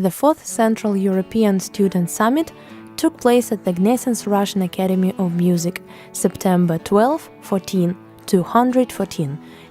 The 4th Central European Student Summit took place at the Gnesens Russian Academy of Music, September 2014.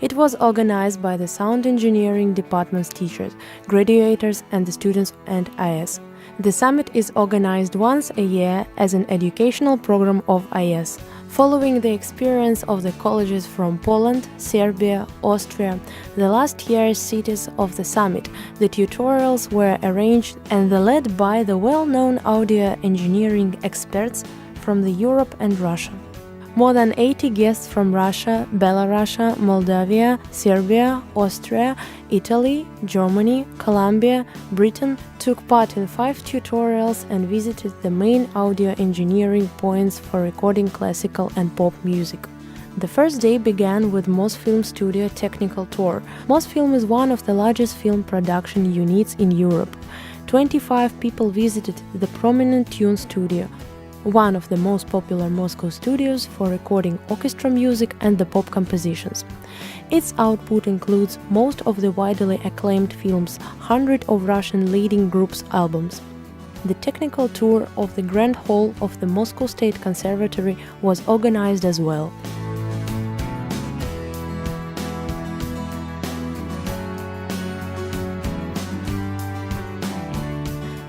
It was organized by the Sound Engineering Department's teachers, graduates and the students and IS. The summit is organized once a year as an educational program of IS, following the experience of the colleges from Poland, Serbia, Austria, the last year's cities of the summit. The tutorials were arranged and led by the well-known audio engineering experts from Europe and Russia. More than 80 guests from Russia, Belarus, Moldavia, Serbia, Austria, Italy, Germany, Colombia, Britain took part in 5 tutorials and visited the main audio engineering points for recording classical and pop music. The first day began with Mosfilm Studio technical tour. Mosfilm is one of the largest film production units in Europe. 25 people visited the prominent Tune Studio, one of the most popular Moscow studios for recording orchestra music and the pop compositions. Its output includes most of the widely acclaimed films, hundreds of Russian leading groups' albums. The technical tour of the Grand Hall of the Moscow State Conservatory was organized as well.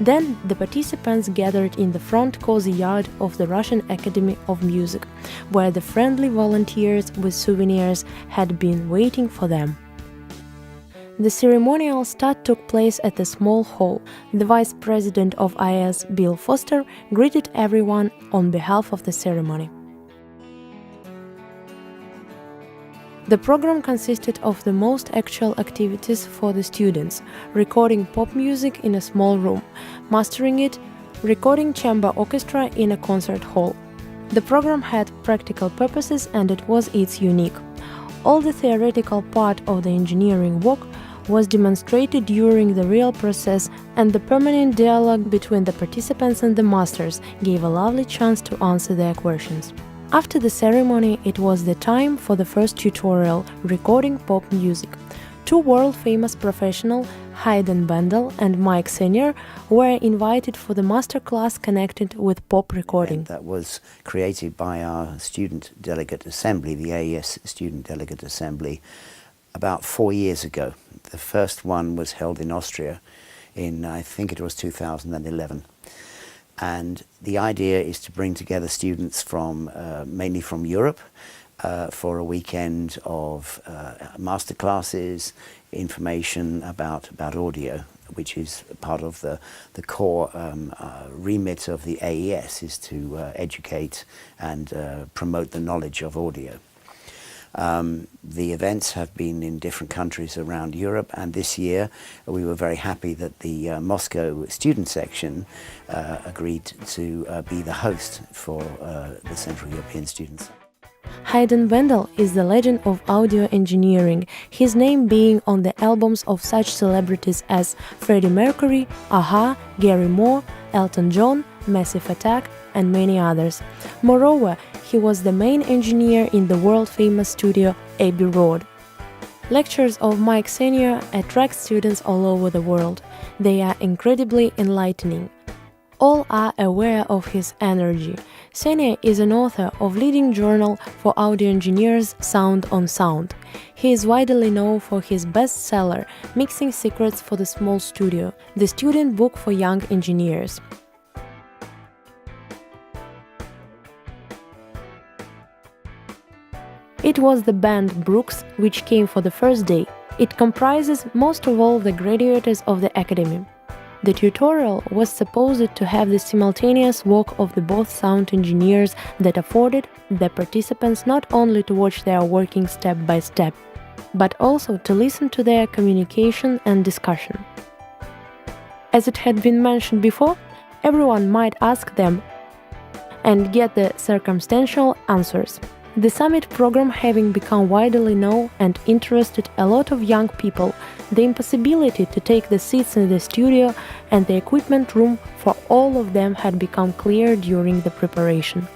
Then the participants gathered in the front cozy yard of the Russian Academy of Music, where the friendly volunteers with souvenirs had been waiting for them. The ceremonial start took place at a small hall. The vice president of IS, Bill Foster, greeted everyone on behalf of the ceremony. The program consisted of the most actual activities for the students: recording pop music in a small room, mastering it, recording chamber orchestra in a concert hall. The program had practical purposes and it was its unique. All the theoretical part of the engineering work was demonstrated during the real process, and the permanent dialogue between the participants and the masters gave a lovely chance to answer their questions. After the ceremony, it was the time for the first tutorial, recording pop music. 2 world-famous professionals, Hayden Bendel and Mike Senior, were invited for the master class connected with pop recording. That was created by our Student Delegate Assembly, the AES Student Delegate Assembly, about 4 years ago. The first one was held in Austria in, I think it was 2011. And the idea is to bring together students from mainly from Europe for a weekend of master classes, information about audio, which is part of the core remit of the AES, is to educate and promote the knowledge of audio. The events have been in different countries around Europe, and this year we were very happy that the Moscow student section agreed to be the host for the Central European students. Hayden Bendel is the legend of audio engineering, his name being on the albums of such celebrities as Freddie Mercury, a-ha, Gary Moore, Elton John, Massive Attack, and many others. Moreover, he was the main engineer in the world-famous studio Abbey Road. Lectures of Mike Senior attract students all over the world. They are incredibly enlightening. All are aware of his energy. Senior is an author of leading journal for audio engineers, Sound on Sound. He is widely known for his bestseller, Mixing Secrets for the Small Studio, the student book for young engineers. It was the band Brooks which came for the first day. It comprises most of all the graduates of the academy. The tutorial was supposed to have the simultaneous work of the both sound engineers that afforded the participants not only to watch their working step by step, but also to listen to their communication and discussion. As it had been mentioned before, everyone might ask them and get the circumstantial answers. The summit program having become widely known and interested a lot of young people, the impossibility to take the seats in the studio and the equipment room for all of them had become clear during the preparation.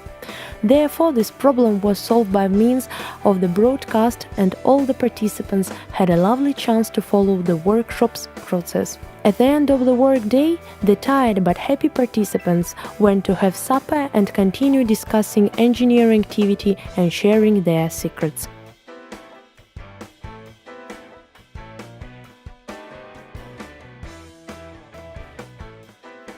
Therefore, this problem was solved by means of the broadcast, and all the participants had a lovely chance to follow the workshop's process. At the end of the workday, the tired but happy participants went to have supper and continue discussing engineering activity and sharing their secrets.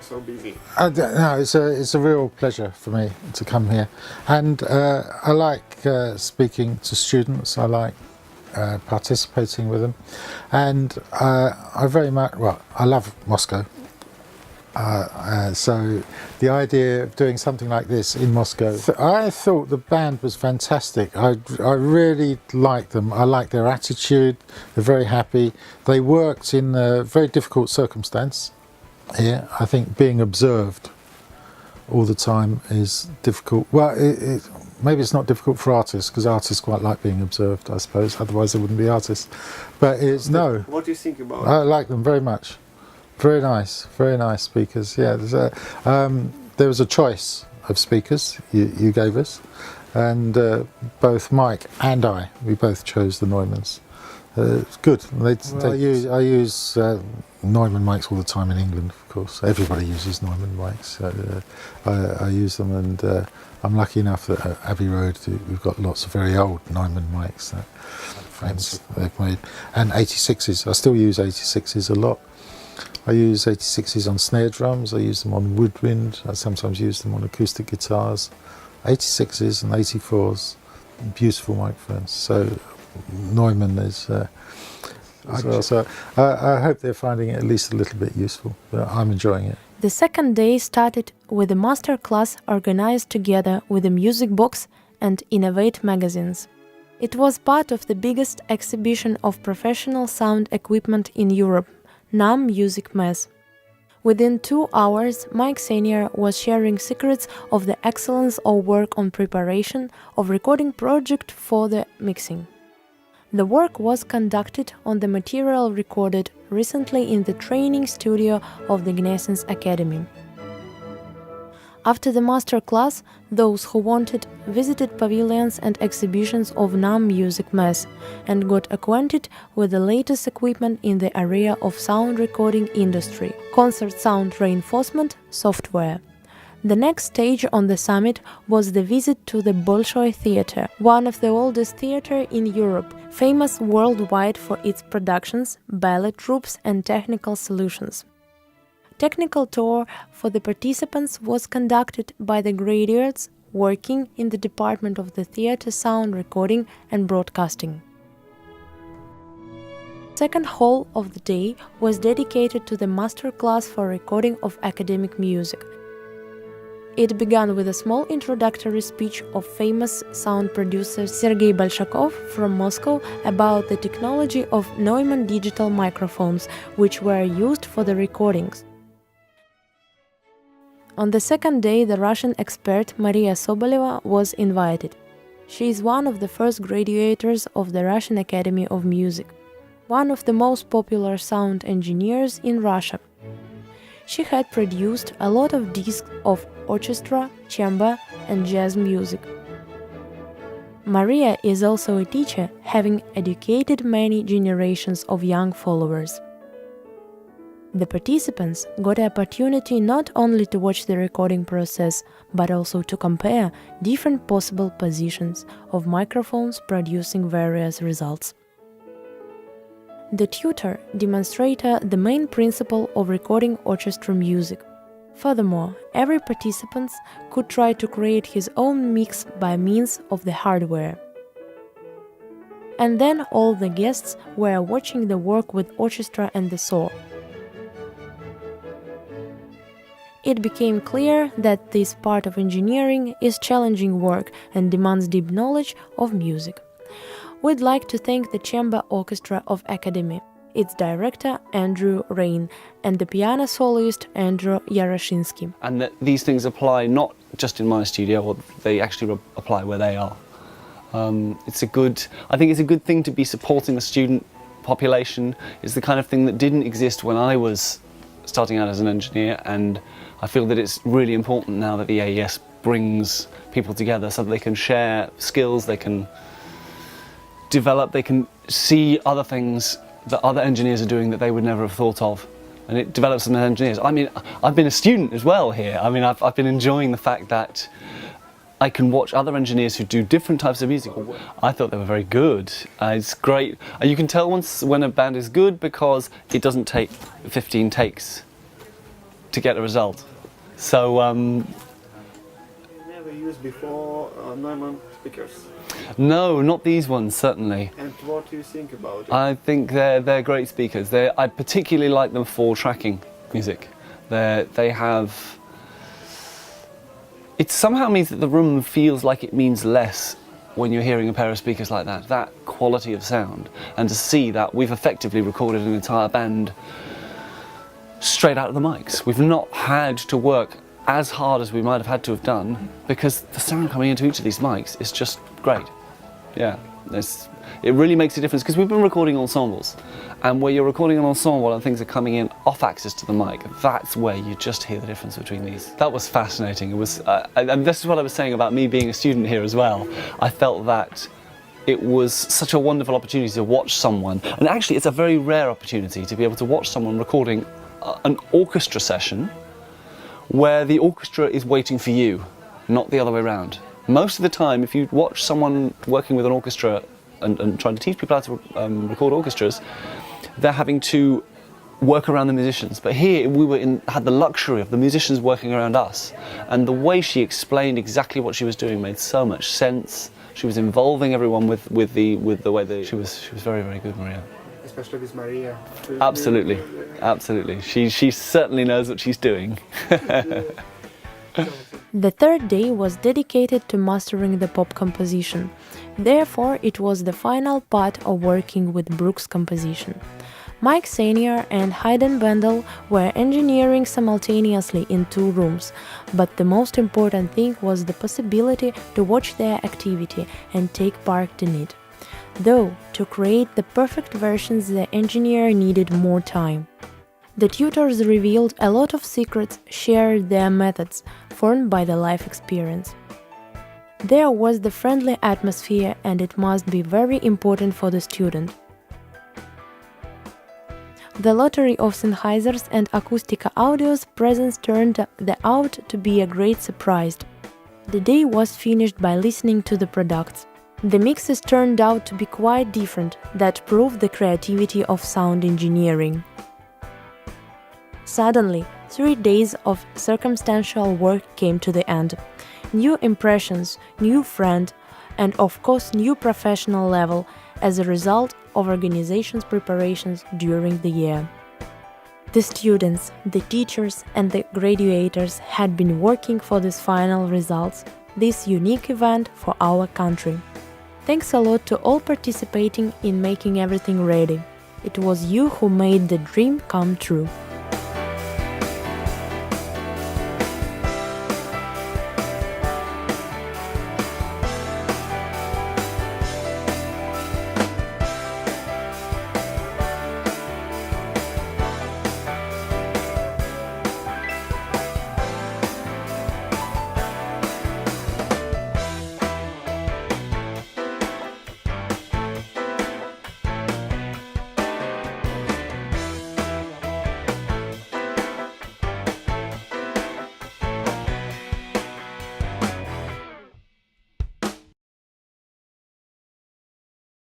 So busy. No, it's a real pleasure for me to come here, and I like speaking to students. I like participating with them, and I very much, well, I love Moscow. So the idea of doing something like this in Moscow, I thought the band was fantastic. I really liked them. I liked their attitude. They're very happy. They worked in a very difficult circumstance here. I think being observed all the time is difficult. Well, maybe it's not difficult for artists, because artists quite like being observed, I suppose. Otherwise they wouldn't be artists. But it's no. What do you think about it? I like them very much. Very nice speakers. Yeah, there was a choice of speakers you gave us, and both Mike and we both chose the Neumanns. It's good. I use Neumann mics all the time in England, of course. Everybody uses Neumann mics. I use them, and I'm lucky enough that at Abbey Road we've got lots of very old Neumann mics that friends they've made, and 86s. I still use 86s a lot. I use 86s on snare drums. I use them on woodwind. I sometimes use them on acoustic guitars. 86s and 84s, beautiful microphones. So Neumann is as well. So I hope they're finding it at least a little bit useful. But I'm enjoying it. The second day started with a master class organized together with the Music Box and Innovate magazines. It was part of the biggest exhibition of professional sound equipment in Europe, NAMM Music Mess. Within 2 hours, Mike Senior was sharing secrets of the excellence of work on preparation of recording project for the mixing. The work was conducted on the material recorded recently in the training studio of the Gnesens Academy. After the master class, those who wanted visited pavilions and exhibitions of NAMM Music Mess and got acquainted with the latest equipment in the area of sound recording industry, concert sound reinforcement software. The next stage on the summit was the visit to the Bolshoi Theatre, one of the oldest theatres in Europe, famous worldwide for its productions, ballet troupes and technical solutions. Technical tour for the participants was conducted by the graduates working in the department of the theatre sound recording and broadcasting. Second hall of the day was dedicated to the master class for recording of academic music. It began with a small introductory speech of famous sound producer Sergei Bolshakov from Moscow about the technology of Neumann digital microphones, which were used for the recordings. On the second day, the Russian expert Maria Soboleva was invited. She is one of the first graduates of the Russian Academy of Music, one of the most popular sound engineers in Russia. She had produced a lot of discs of orchestra, chamber and jazz music. Maria is also a teacher, having educated many generations of young followers. The participants got the opportunity not only to watch the recording process, but also to compare different possible positions of microphones producing various results. The tutor demonstrated the main principle of recording orchestra music. Furthermore, every participant could try to create his own mix by means of the hardware. And then all the guests were watching the work with orchestra and the saw. It became clear that this part of engineering is challenging work and demands deep knowledge of music. We'd like to thank the Chamber Orchestra of Academy, its director Andrew Rain, and the piano soloist Andrew Yaroshinsky. And that these things apply not just in my studio, or they actually apply where they are. I think it's a good thing to be supporting the student population. It's the kind of thing that didn't exist when I was starting out as an engineer, and I feel that it's really important now that the AES brings people together so that they can share skills, they can develop, they can see other things that other engineers are doing that they would never have thought of. and it develops them as engineers. I mean, I've been a student as well here. I mean, I've been enjoying the fact that I can watch other engineers who do different types of music. I thought they were very good. It's great. You can tell when a band is good because it doesn't take 15 takes to get a result. So never used before Neumann speakers. no, not these ones, certainly. And what do you think about it? I think they're great speakers. I particularly like them for tracking music. They have. It somehow means that the room feels like it means less when you're hearing a pair of speakers like that. That quality of sound, and to see that we've effectively recorded an entire band straight out of the mics. We've not had to work as hard as we might have had to have done because the sound coming into each of these mics is just great. Yeah, it really makes a difference because we've been recording ensembles, and where you're recording an ensemble and things are coming in off axis to the mic, that's where you just hear the difference between these. That was fascinating. It was, and this is what I was saying about me being a student here as well. I felt that it was such a wonderful opportunity to watch someone, and actually it's a very rare opportunity to be able to watch someone recording an orchestra session where the orchestra is waiting for you, not the other way around. Most of the time, if you watch someone working with an orchestra and trying to teach people how to record orchestras, they're having to work around the musicians. But here we had the luxury of the musicians working around us, and the way she explained exactly what she was doing made so much sense. She was involving everyone with the way that she was very, very good, Maria. Especially with Maria. Absolutely, absolutely. She certainly knows what she's doing. The third day was dedicated to mastering the pop composition. Therefore, it was the final part of working with Brooks' composition. Mike Senior and Hayden Wendell were engineering simultaneously in 2 rooms, but the most important thing was the possibility to watch their activity and take part in it. Though, to create the perfect versions, the engineer needed more time. The tutors revealed a lot of secrets, shared their methods, formed by the life experience. There was the friendly atmosphere, and it must be very important for the student. The lottery of Sennheisers and Acoustica Audio's presence turned out to be a great surprise. The day was finished by listening to the products. The mixes turned out to be quite different, that proved the creativity of sound engineering. Suddenly, 3 days of circumstantial work came to the end. New impressions, new friend, and of course new professional level as a result of organization's preparations during the year. The students, the teachers and the graduates had been working for these final results, this unique event for our country. Thanks a lot to all participating in making everything ready. It was you who made the dream come true.